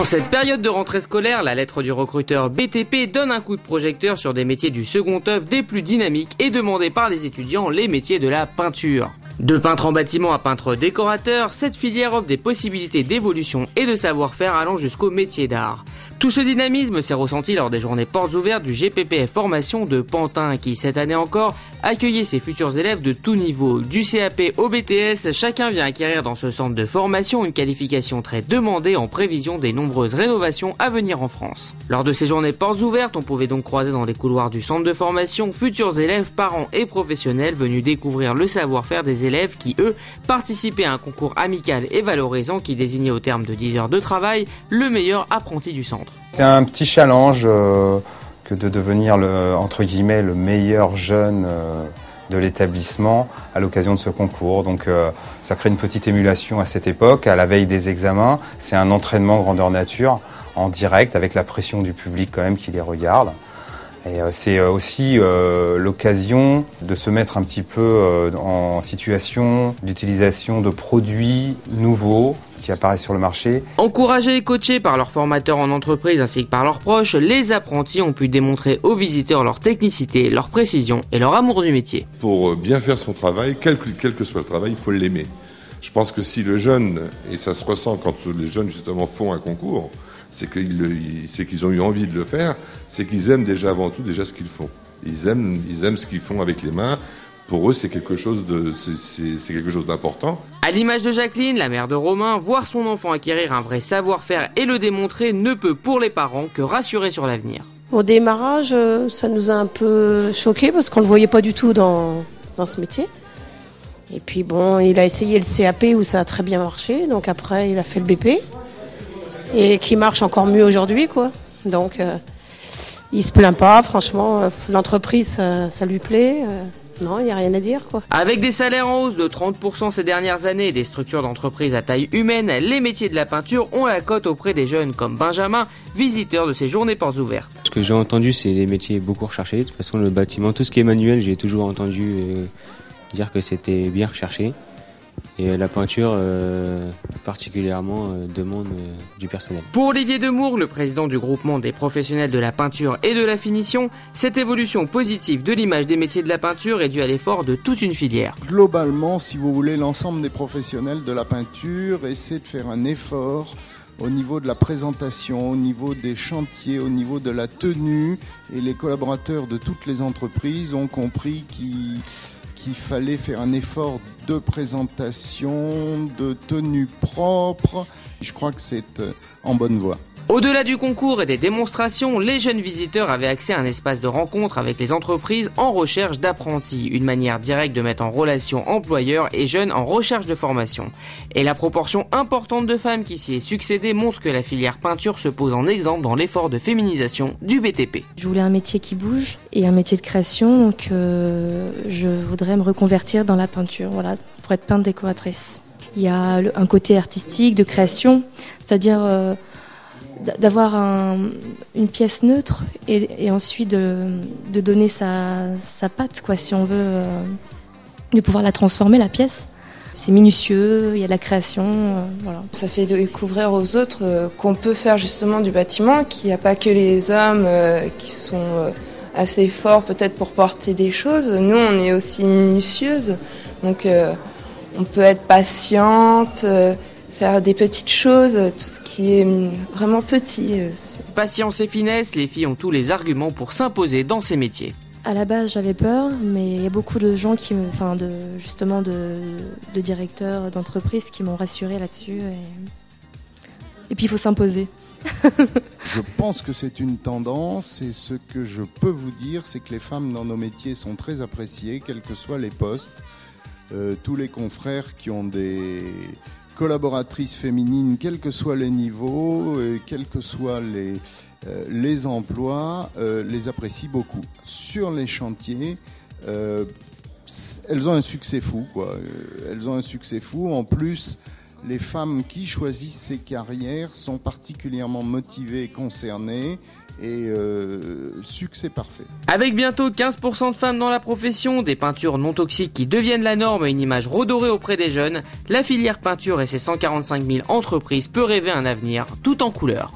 cette période de rentrée scolaire, la lettre du recruteur BTP donne un coup de projecteur sur des métiers du second œuvre des plus dynamiques et demandés par les étudiants, les métiers de la peinture. De peintre en bâtiment à peintre décorateur, cette filière offre des possibilités d'évolution et de savoir-faire allant jusqu'au métier d'art. Tout ce dynamisme s'est ressenti lors des journées portes ouvertes du GPPF Formation de Pantin qui, cette année encore, accueillait ses futurs élèves de tout niveau. Du CAP au BTS, chacun vient acquérir dans ce centre de formation une qualification très demandée en prévision des nombreuses rénovations à venir en France. Lors de ces journées portes ouvertes, on pouvait donc croiser dans les couloirs du centre de formation futurs élèves, parents et professionnels venus découvrir le savoir-faire des élèves qui, eux, participaient à un concours amical et valorisant qui désignait au terme de 10 heures de travail le meilleur apprenti du centre. C'est un petit challenge que de devenir entre guillemets le meilleur jeune de l'établissement à l'occasion de ce concours. Donc ça crée une petite émulation à cette époque, à la veille des examens. C'est un entraînement grandeur nature en direct avec la pression du public quand même qui les regarde. Et c'est aussi l'occasion de se mettre un petit peu en situation d'utilisation de produits nouveaux qui apparaissent sur le marché. Encouragés et coachés par leurs formateurs en entreprise ainsi que par leurs proches, les apprentis ont pu démontrer aux visiteurs leur technicité, leur précision et leur amour du métier. Pour bien faire son travail, quel que soit le travail, il faut l'aimer. Je pense que si le jeune, et ça se ressent quand les jeunes justement font un concours, c'est qu'ils ont eu envie de le faire, c'est qu'ils aiment déjà avant tout ce qu'ils font. Ils aiment ce qu'ils font avec les mains. Pour eux, c'est quelque chose d'important. À l'image de Jacqueline, la mère de Romain, voir son enfant acquérir un vrai savoir-faire et le démontrer ne peut pour les parents que rassurer sur l'avenir. Au démarrage, ça nous a un peu choqués parce qu'on ne le voyait pas du tout dans ce métier. Et puis bon, il a essayé le CAP où ça a très bien marché, donc après il a fait le BP et qui marche encore mieux aujourd'hui, quoi. Donc il se plaint pas, franchement, l'entreprise ça lui plaît. Non, il n'y a rien à dire, quoi. Avec des salaires en hausse de 30% ces dernières années et des structures d'entreprise à taille humaine, les métiers de la peinture ont la cote auprès des jeunes comme Benjamin, visiteur de ces journées portes ouvertes. Ce que j'ai entendu, c'est les métiers beaucoup recherchés. De toute façon, le bâtiment, tout ce qui est manuel, j'ai toujours entendu dire que c'était bien recherché. Et la peinture, particulièrement, demande du personnel. Pour Olivier Demour, le président du groupement des professionnels de la peinture et de la finition, cette évolution positive de l'image des métiers de la peinture est due à l'effort de toute une filière. Globalement, si vous voulez, l'ensemble des professionnels de la peinture essaie de faire un effort au niveau de la présentation, au niveau des chantiers, au niveau de la tenue. Et les collaborateurs de toutes les entreprises ont compris qu'il fallait faire un effort de présentation, de tenue propre. Je crois que c'est en bonne voie. Au-delà du concours et des démonstrations, les jeunes visiteurs avaient accès à un espace de rencontre avec les entreprises en recherche d'apprentis, une manière directe de mettre en relation employeurs et jeunes en recherche de formation. Et la proportion importante de femmes qui s'y est succédée montre que la filière peinture se pose en exemple dans l'effort de féminisation du BTP. Je voulais un métier qui bouge et un métier de création, donc je voudrais me reconvertir dans la peinture, voilà, pour être peintre décoratrice. Il y a un côté artistique, de création, c'est-à-dire d'avoir une pièce neutre et ensuite de donner sa patte, quoi, si on veut, de pouvoir la transformer, la pièce. C'est minutieux, il y a de la création, voilà. Ça fait découvrir aux autres qu'on peut faire justement du bâtiment, qu'il n'y a pas que les hommes qui sont assez forts peut-être pour porter des choses. Nous, on est aussi minutieuses, donc on peut être patiente, faire des petites choses, tout ce qui est vraiment petit. Patience et finesse, les filles ont tous les arguments pour s'imposer dans ces métiers. À la base, j'avais peur, mais il y a beaucoup de gens de directeurs d'entreprises qui m'ont rassurée là-dessus. Et puis, il faut s'imposer. Je pense que c'est une tendance et ce que je peux vous dire, c'est que les femmes dans nos métiers sont très appréciées, quels que soient les postes. Tous les confrères qui ont des collaboratrices féminines, quels que soient les niveaux, quels que soient les emplois, les apprécient beaucoup. Sur les chantiers, elles ont un succès fou, quoi. Elles ont un succès fou. En plus, les femmes qui choisissent ces carrières sont particulièrement motivées et concernées. Et succès parfait. Avec bientôt 15% de femmes dans la profession, des peintures non toxiques qui deviennent la norme et une image redorée auprès des jeunes, la filière peinture et ses 145 000 entreprises peut rêver un avenir tout en couleur.